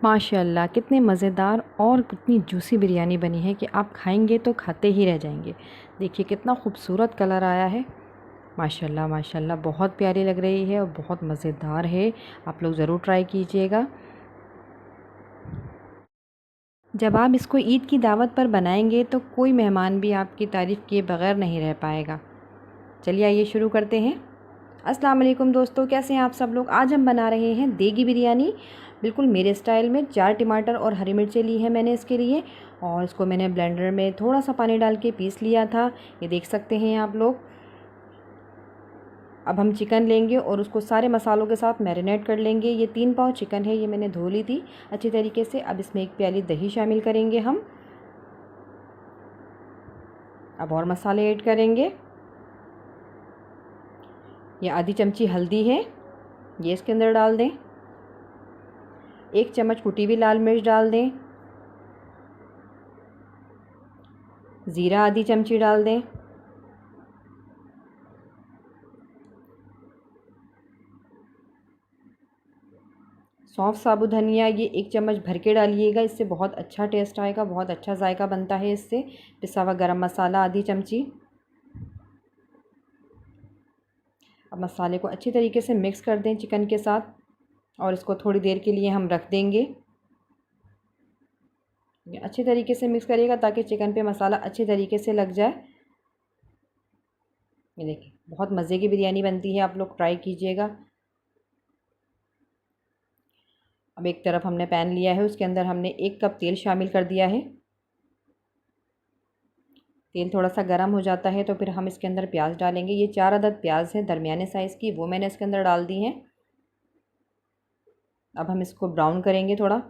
माशाल्लाह कितने मज़ेदार और कितनी जूसी बिरयानी बनी है कि आप खाएंगे तो खाते ही रह जाएंगे। देखिए कितना खूबसूरत कलर आया है। माशाल्लाह माशाल्लाह बहुत प्यारी लग रही है और बहुत मज़ेदार है। आप लोग ज़रूर ट्राई कीजिएगा। जब आप इसको ईद की दावत पर बनाएंगे तो कोई मेहमान भी आपकी तारीफ़ किए बग़ैर नहीं रह पाएगा। चलिए आइए शुरू करते हैं। अस्सलाम वालेकुम दोस्तों, कैसे हैं आप सब लोग। आज हम बना रहे हैं देगी बिरयानी, बिल्कुल मेरे स्टाइल में। 4 टमाटर और हरी मिर्चें ली है मैंने इसके लिए, और इसको मैंने ब्लेंडर में थोड़ा सा पानी डाल के पीस लिया था। ये देख सकते हैं आप लोग। अब हम चिकन लेंगे और उसको सारे मसालों के साथ मैरिनेट कर लेंगे। ये 3 पाव चिकन है, ये मैंने धो ली थी अच्छी तरीके से। अब इसमें 1 प्याली दही शामिल करेंगे हम। अब और मसाले ऐड करेंगे। ये आधी चमची हल्दी है, ये इसके अंदर डाल दें। 1 चम्मच कुटी हुई लाल मिर्च डाल दें। ज़ीरा आधी चमची डाल दें। सौंफ साबुत धनिया ये 1 चम्मच भर के डालिएगा, इससे बहुत अच्छा टेस्ट आएगा, बहुत अच्छा जायका बनता है इससे। पिसा हुआ गरम मसाला आधी चमची। अब मसाले को अच्छी तरीके से मिक्स कर दें चिकन के साथ, और इसको थोड़ी देर के लिए हम रख देंगे। अच्छी तरीके से मिक्स करिएगा ताकि चिकन पे मसाला अच्छी तरीके से लग जाए। ये देखिए बहुत मज़े की बिरयानी बनती है, आप लोग ट्राई कीजिएगा। अब एक तरफ हमने पैन लिया है, उसके अंदर हमने 1 कप तेल शामिल कर दिया है। तेल थोड़ा सा गर्म हो जाता है तो फिर हम इसके अंदर प्याज डालेंगे। ये 4 अदद प्याज है दरमियाने साइज़ की, वो मैंने इसके अंदर डाल दी हैं। अब हम इसको ब्राउन करेंगे थोड़ा।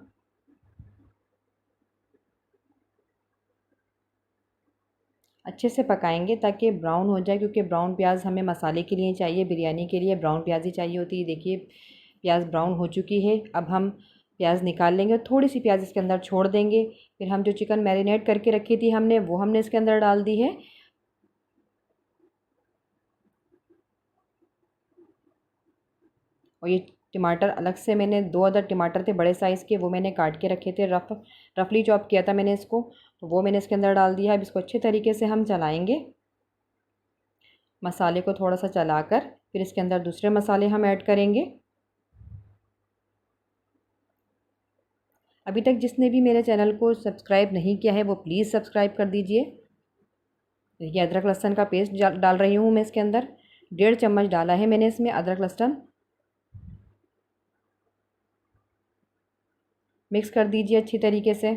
अच्छे से पकाएंगे ताकि ब्राउन हो जाए, क्योंकि ब्राउन प्याज हमें मसाले के लिए चाहिए, बिरयानी के लिए ब्राउन प्याज ही चाहिए होती है। देखिए प्याज ब्राउन हो चुकी है। अब हम प्याज निकाल लेंगे, थोड़ी सी प्याज इसके अंदर छोड़ देंगे। फिर हम जो चिकन मैरिनेट करके रखी थी हमने, वो हमने इसके अंदर डाल दी है। और ये टमाटर अलग से मैंने 2 अदद टमाटर थे बड़े साइज़ के, वो मैंने काट के रखे थे, रफली चॉप किया था मैंने इसको, तो वो मैंने इसके अंदर डाल दिया है। अब इसको अच्छे तरीके से हम चलाएंगे, मसाले को थोड़ा सा चलाकर फिर इसके अंदर दूसरे मसाले हम ऐड करेंगे। अभी तक जिसने भी मेरे चैनल को सब्सक्राइब नहीं किया है वो प्लीज़ सब्सक्राइब कर दीजिए। देखिए अदरक लहसुन का पेस्ट डाल रही हूँ मैं इसके अंदर। 1.5 चम्मच डाला है मैंने इसमें अदरक लहसुन। मिक्स कर दीजिए अच्छी तरीके से।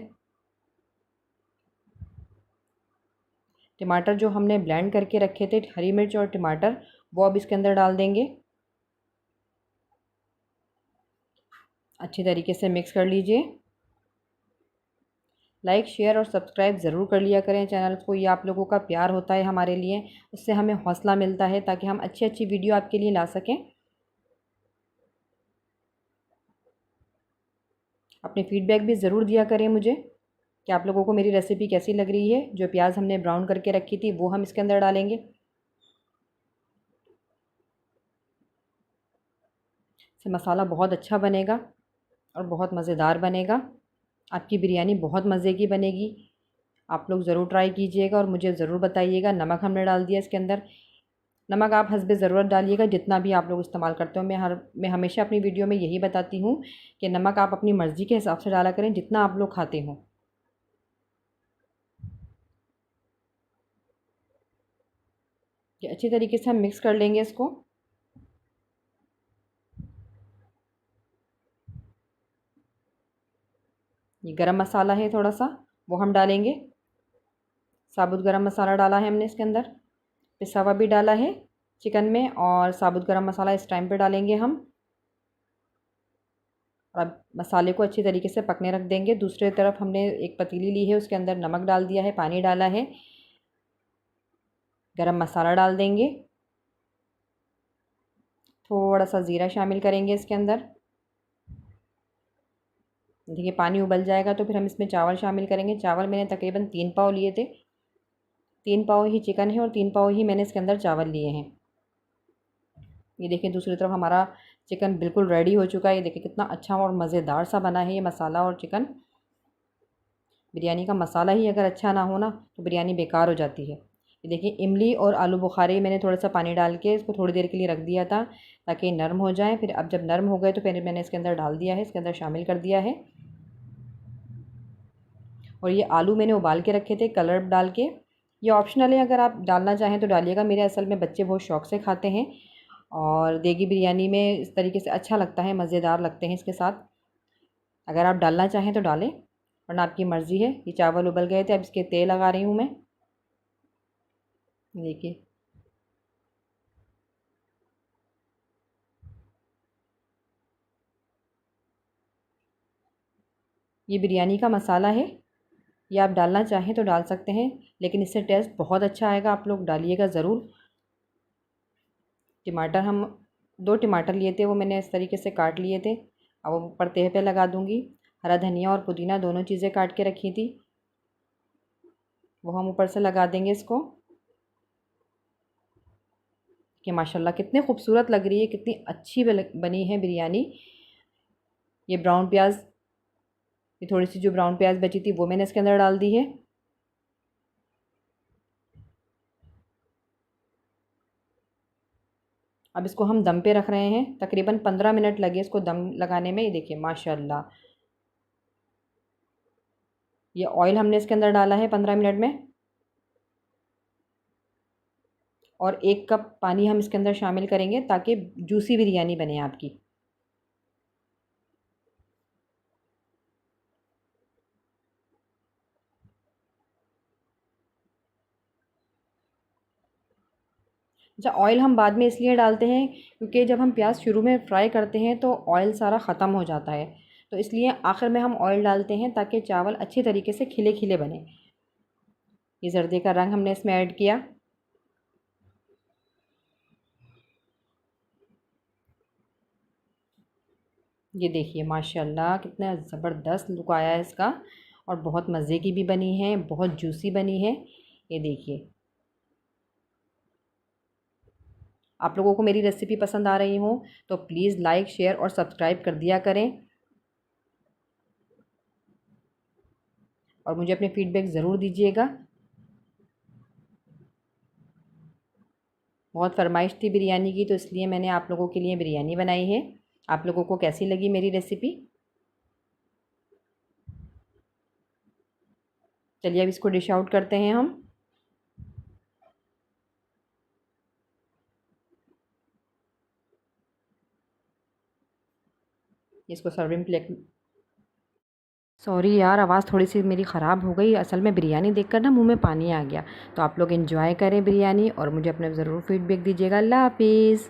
टमाटर जो हमने ब्लेंड करके रखे थे, हरी मिर्च और टमाटर, वो अब इसके अंदर डाल देंगे। अच्छी तरीके से मिक्स कर लीजिए। लाइक शेयर और सब्सक्राइब ज़रूर कर लिया करें चैनल को, ये आप लोगों का प्यार होता है हमारे लिए, उससे हमें हौसला मिलता है ताकि हम अच्छी अच्छी वीडियो आपके लिए ला सकें। अपने फीडबैक भी ज़रूर दिया करें मुझे कि आप लोगों को मेरी रेसिपी कैसी लग रही है। जो प्याज हमने ब्राउन करके रखी थी वो हम इसके अंदर डालेंगे। इससे मसाला बहुत अच्छा बनेगा और बहुत मज़ेदार बनेगा। आपकी बिरयानी बहुत मज़े की बनेगी। आप लोग ज़रूर ट्राई कीजिएगा और मुझे ज़रूर बताइएगा। नमक हमने डाल दिया इसके अंदर। नमक आप हस्बे ज़रूरत डालिएगा, जितना भी आप लोग इस्तेमाल करते हो। मैं हमेशा अपनी वीडियो में यही बताती हूँ कि नमक आप अपनी मर्ज़ी के हिसाब से डाला करें, जितना आप लोग खाते हो। ये अच्छी तरीके से हम मिक्स कर लेंगे इसको। ये गरम मसाला है थोड़ा सा, वो हम डालेंगे। साबुत गरम मसाला डाला है हमने इसके अंदर। पिसा हुआ भी डाला है चिकन में, और साबुत गरम मसाला इस टाइम पे डालेंगे हम। और अब मसाले को अच्छी तरीके से पकने रख देंगे। दूसरी तरफ हमने एक पतीली ली है, उसके अंदर नमक डाल दिया है, पानी डाला है, गरम मसाला डाल देंगे। थोड़ा सा ज़ीरा शामिल करेंगे इसके अंदर। देखिए पानी उबल जाएगा तो फिर हम इसमें चावल शामिल करेंगे। चावल मैंने तकरीबन 3 पाव लिए थे। 3 पाव ही चिकन है और 3 पाव ही मैंने इसके अंदर चावल लिए हैं। ये देखिए दूसरी तरफ हमारा चिकन बिल्कुल रेडी हो चुका है। ये देखिए कितना अच्छा और मज़ेदार सा बना है ये मसाला और चिकन। बिरयानी का मसाला ही अगर अच्छा ना हो ना तो बिरयानी बेकार हो जाती है। ये देखिए इमली और आलू बुखारे मैंने थोड़ा सा पानी डाल के इसको थोड़ी देर के लिए रख दिया था ताकि नरम हो जाए। फिर अब जब नरम हो गए तो फिर मैंने इसके अंदर डाल दिया है, इसके अंदर शामिल कर दिया है। और ये आलू मैंने उबाल के रखे थे कलर डाल के। ये ऑप्शनल है, अगर आप डालना चाहें तो डालिएगा। मेरे असल में बच्चे बहुत शौक से खाते हैं और देगी बिरयानी में इस तरीके से अच्छा लगता है, मज़ेदार लगते हैं इसके साथ। अगर आप डालना चाहें तो डालें वरना आपकी मर्ज़ी है। ये चावल उबल गए थे, अब इसके तेल लगा रही हूँ मैं। देखिए ये बिरयानी का मसाला है, ये आप डालना चाहें तो डाल सकते हैं, लेकिन इससे टेस्ट बहुत अच्छा आएगा। आप लोग डालिएगा ज़रूर। टमाटर हम 2 टमाटर लिए थे, वो मैंने इस तरीके से काट लिए थे। अब वो ऊपर तह पे लगा दूँगी। हरा धनिया और पुदीना दोनों चीज़ें काट के रखी थी, वो हम ऊपर से लगा देंगे इसको। कि माशाल्लाह कितने खूबसूरत लग रही है, कितनी अच्छी बनी है बिरयानी। ये ब्राउन प्याज, ये थोड़ी सी जो ब्राउन प्याज बची थी वो मैंने इसके अंदर डाल दी है। अब इसको हम दम पे रख रहे हैं, तकरीबन 15 मिनट लगे इसको दम लगाने में। ये देखिए माशाल्लाह ये ऑयल हमने इसके अंदर डाला है 15 मिनट में। और 1 कप पानी हम इसके अंदर शामिल करेंगे ताकि जूसी बिरयानी बने आपकी। अच्छा, ऑयल हम बाद में इसलिए डालते हैं क्योंकि जब हम प्याज शुरू में फ्राई करते हैं तो ऑयल सारा ख़त्म हो जाता है, तो इसलिए आखिर में हम ऑयल डालते हैं ताकि चावल अच्छी तरीके से खिले खिले बने। ये जर्दे का रंग हमने इसमें ऐड किया। ये देखिए माशाल्लाह कितना ज़बरदस्त लुक आया है इसका, और बहुत मज़े की भी बनी है, बहुत जूसी बनी है। ये देखिए आप लोगों को मेरी रेसिपी पसंद आ रही हो तो प्लीज़ लाइक शेयर और सब्सक्राइब कर दिया करें, और मुझे अपने फ़ीडबैक ज़रूर दीजिएगा। बहुत फरमाइश थी बिरयानी की, तो इसलिए मैंने आप लोगों के लिए बिरयानी बनाई है। आप लोगों को कैसी लगी मेरी रेसिपी? चलिए अब इसको डिश आउट करते हैं हम। इसको सर्विंग प्लेट। सॉरी यार, आवाज़ थोड़ी सी मेरी ख़राब हो गई। असल में बिरयानी देखकर ना मुंह में पानी आ गया। तो आप लोग एंजॉय करें बिरयानी और मुझे अपने ज़रूर फीडबैक दीजिएगा। अल्लाह हाफिज़।